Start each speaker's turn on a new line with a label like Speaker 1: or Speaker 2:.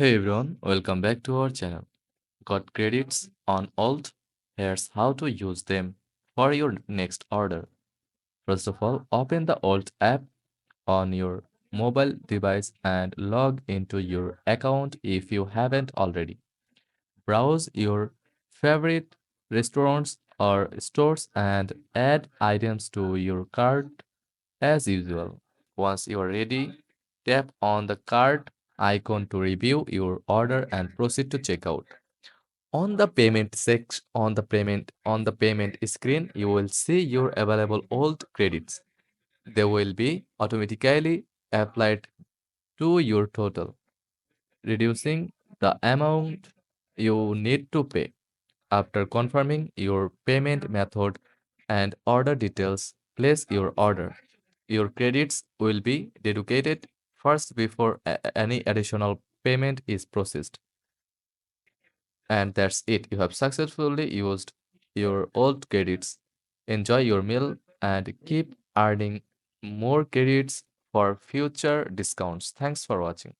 Speaker 1: Hey everyone, welcome back to our channel. Got credits on Alt? Here's how to use them for your next order. First of all, open the Alt app on your mobile device and log into your account if you haven't already. Browse your favorite restaurants or stores and add items to your cart as usual. Once you are ready, tap on the cart icon to review your order and proceed to checkout. On the payment section, on the payment screen, you will see your available old credits. They will be automatically applied to your total, reducing the amount you need to pay. After confirming your payment method and order details, place your order. Your credits will be deducted first before any additional payment is processed. And that's it. You have successfully used your old credits. Enjoy your meal and keep earning more credits for future discounts. Thanks for watching.